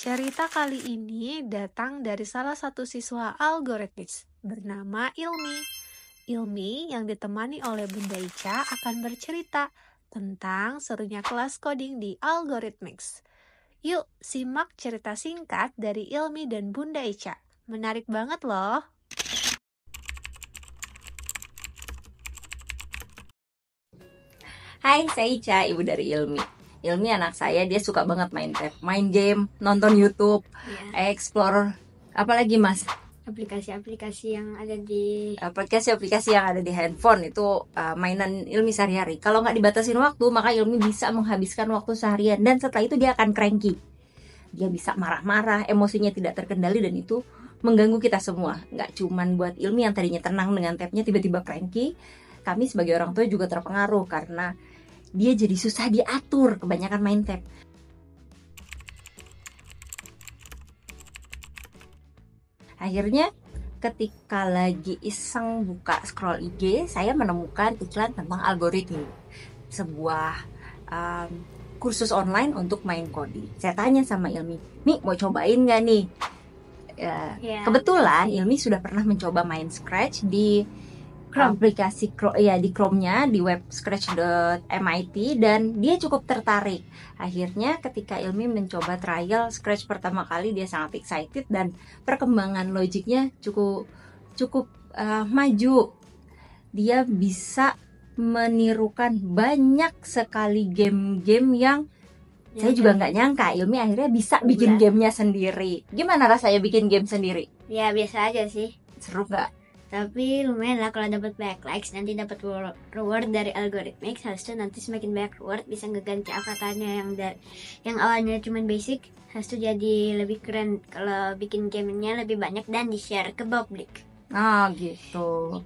Cerita kali ini datang dari salah satu siswa algoritmik bernama Ilmi. Ilmi yang ditemani oleh Bunda Ica akan bercerita tentang serunya kelas coding di Algorithmics. Yuk, simak cerita singkat dari Ilmi dan Bunda Ica. Menarik banget loh. Hai, saya Ica, ibu dari Ilmi. Ilmi anak saya, dia suka banget main tab, main game, nonton YouTube, explore, apalagi mas, aplikasi-aplikasi yang ada di aplikasi-aplikasi yang ada di handphone itu mainan Ilmi sehari-hari. Kalau nggak dibatasin waktu, maka Ilmi bisa menghabiskan waktu seharian dan setelah itu dia akan cranky. Dia bisa marah-marah, emosinya tidak terkendali dan itu mengganggu kita semua. Nggak cuman buat Ilmi yang tadinya tenang dengan tabnya tiba-tiba cranky. Kami sebagai orang tua juga terpengaruh karena dia jadi susah diatur, kebanyakan main tab. Akhirnya ketika lagi iseng buka scroll IG, saya menemukan iklan tentang algoritma, sebuah kursus online untuk main coding. Saya tanya sama Ilmi, nih mau cobain nggak nih? Kebetulan Ilmi sudah pernah mencoba main Scratch di aplikasi di Chrome-nya di web scratch.mit dan dia cukup tertarik. Akhirnya ketika Ilmi mencoba trial Scratch pertama kali, dia sangat excited dan perkembangan logiknya cukup maju. Dia bisa menirukan banyak sekali game-game yang saya juga nggak nyangka Ilmi akhirnya bisa bikin gamenya sendiri. Gimana rasanya bikin game sendiri? Ya biasa aja sih. Seru nggak? Tapi lumayan lah kalau dapat banyak likes, nanti dapat reward dari algoritmik. Habis nanti semakin banyak reward bisa ngeganti avatarnya yang awalnya cuma basic, habis itu jadi lebih keren kalau bikin gamenya lebih banyak dan di-share ke publik. Gitu.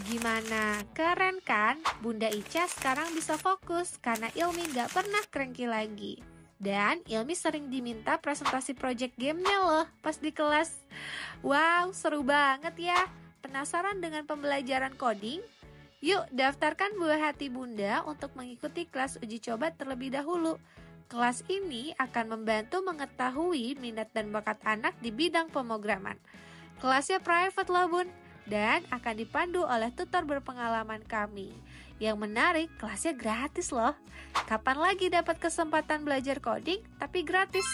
Gimana? Keren kan? Bunda Ica sekarang bisa fokus karena Ilmi gak pernah cranky lagi. Dan Ilmi sering diminta presentasi project gamenya loh pas di kelas. Wow, seru banget ya. Penasaran dengan pembelajaran coding? Yuk daftarkan buah hati Bunda untuk mengikuti kelas uji coba terlebih dahulu. Kelas ini akan membantu mengetahui minat dan bakat anak di bidang pemrograman. Kelasnya private loh Bun, dan akan dipandu oleh tutor berpengalaman kami. Yang menarik, kelasnya gratis loh. Kapan lagi dapat kesempatan belajar coding tapi gratis?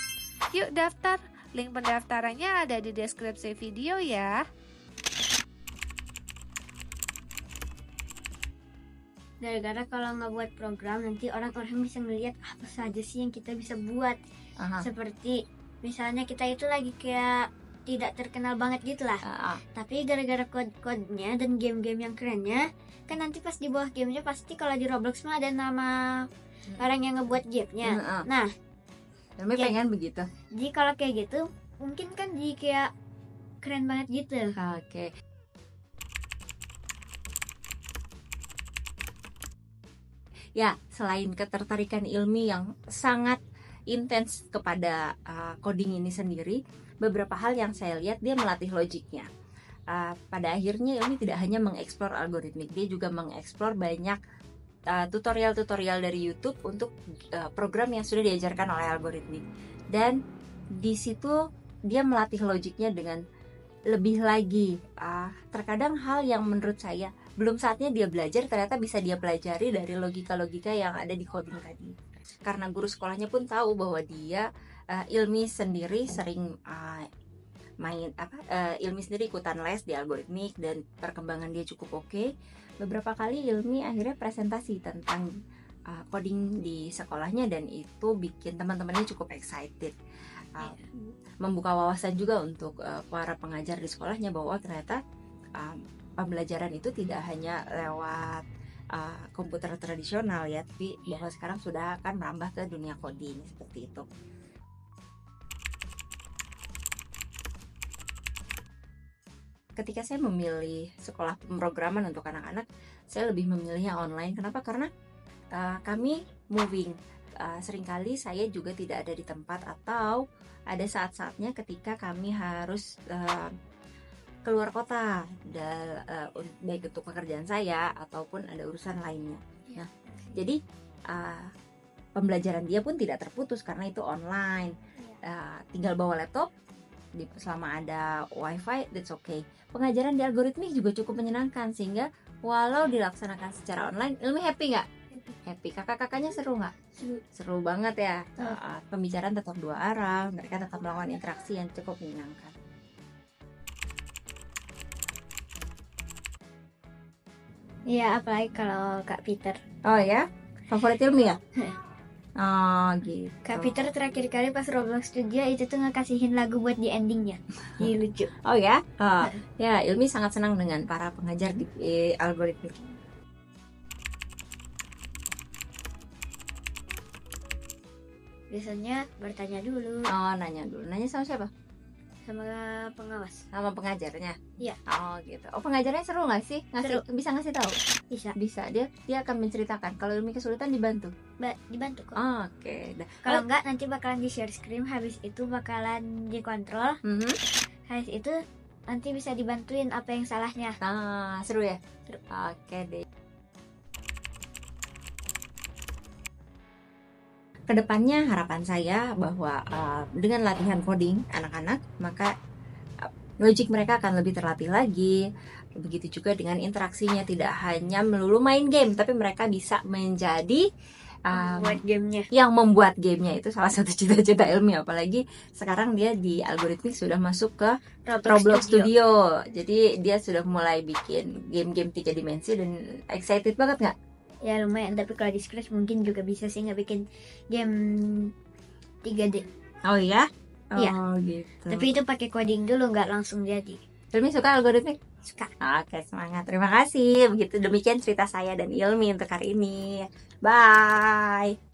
Yuk daftar, link pendaftarannya ada di deskripsi video ya. Gara-gara kalau nggak buat program nanti orang-orang bisa ngelihat apa saja sih yang kita bisa buat. Seperti misalnya kita itu lagi kayak tidak terkenal banget gitu lah. Tapi gara-gara kode-kodenya dan game-game yang kerennya, kan nanti pas di bawah gamenya pasti kalau di Roblox mah ada nama orang yang ngebuat gamenya. Nah, pengen begitu. Jadi kalau kayak gitu mungkin kan jadi kayak keren banget gitu. Oke. Ya, selain ketertarikan Ilmi yang sangat intens kepada coding ini sendiri, beberapa hal yang saya lihat dia melatih logiknya. Pada akhirnya Ilmi tidak hanya mengeksplor algoritmik, dia juga mengeksplor banyak tutorial-tutorial dari YouTube untuk program yang sudah diajarkan oleh algoritmik. Dan di situ dia melatih logiknya dengan lebih lagi. Terkadang hal yang menurut saya belum saatnya dia belajar, ternyata bisa dia pelajari dari logika-logika yang ada di coding tadi. Karena guru sekolahnya pun tahu bahwa dia Ilmi sendiri sering Ilmi sendiri ikutan les di algoritmik dan perkembangan dia cukup oke. Beberapa kali Ilmi akhirnya presentasi tentang coding di sekolahnya dan itu bikin teman-temannya cukup excited. Membuka wawasan juga untuk para pengajar di sekolahnya bahwa ternyata pembelajaran itu tidak hanya lewat komputer tradisional ya, tapi bahwa sekarang sudah akan merambah ke dunia coding seperti itu. Ketika saya memilih sekolah pemrograman untuk anak-anak, saya lebih memilihnya online. Kenapa? Karena kami moving. Seringkali saya juga tidak ada di tempat atau ada saat-saatnya ketika kami harus keluar kota, baik untuk pekerjaan saya ataupun ada urusan lainnya. Nah, jadi pembelajaran dia pun tidak terputus karena itu online. tinggal bawa laptop, selama ada wifi, that's okay. Pengajaran di algoritmik juga cukup menyenangkan, sehingga walau dilaksanakan secara online, Ilmi happy nggak? Happy. Kakak-kakaknya seru nggak? Seru banget ya. Pembicaraan tetap 2 arah, mereka tetap melakukan interaksi yang cukup menyenangkan. Iya, apalagi kalau Kak Peter. Oh ya, favorit Ilmi ya? Oh gitu. Kak Peter terakhir kali pas Roblox Studio itu tuh ngekasihin lagu buat di endingnya. Jadi lucu. Oh ya? Ya, Ilmi sangat senang dengan para pengajar di algoritmik. Biasanya bertanya dulu. Oh, nanya dulu. Nanya sama siapa? Sama pengawas. Sama pengajarnya? Iya. Oh gitu. Oh, pengajarnya seru nggak sih? Bisa ngasih tahu? Bisa. Dia akan menceritakan. Kalau Ilmi kesulitan dibantu? Dibantu kok. Oh, oke. Kalau enggak nanti bakalan di share screen, habis itu bakalan dikontrol. Habis itu nanti bisa dibantuin apa yang salahnya. Seru ya? Seru. Oke deh. Kedepannya harapan saya bahwa dengan latihan coding anak-anak, maka logik mereka akan lebih terlatih lagi. Begitu juga dengan interaksinya, tidak hanya melulu main game, tapi mereka bisa menjadi buat gamenya. Yang membuat gamenya itu salah satu cita-cita Ilmi, apalagi sekarang dia di algoritmik sudah masuk ke Roblox Studio. Jadi dia sudah mulai bikin game-game 3 dimensi dan excited banget nggak? Ya lumayan, tapi kalau di Scratch mungkin juga bisa sih nggak bikin game 3D. Oh ya? Iya. Oh gitu. Tapi itu pakai coding dulu, nggak langsung jadi. Ilmi suka algoritmik? Suka. Oke, semangat. Terima kasih. Begitu demikian cerita saya dan Ilmi untuk hari ini. Bye.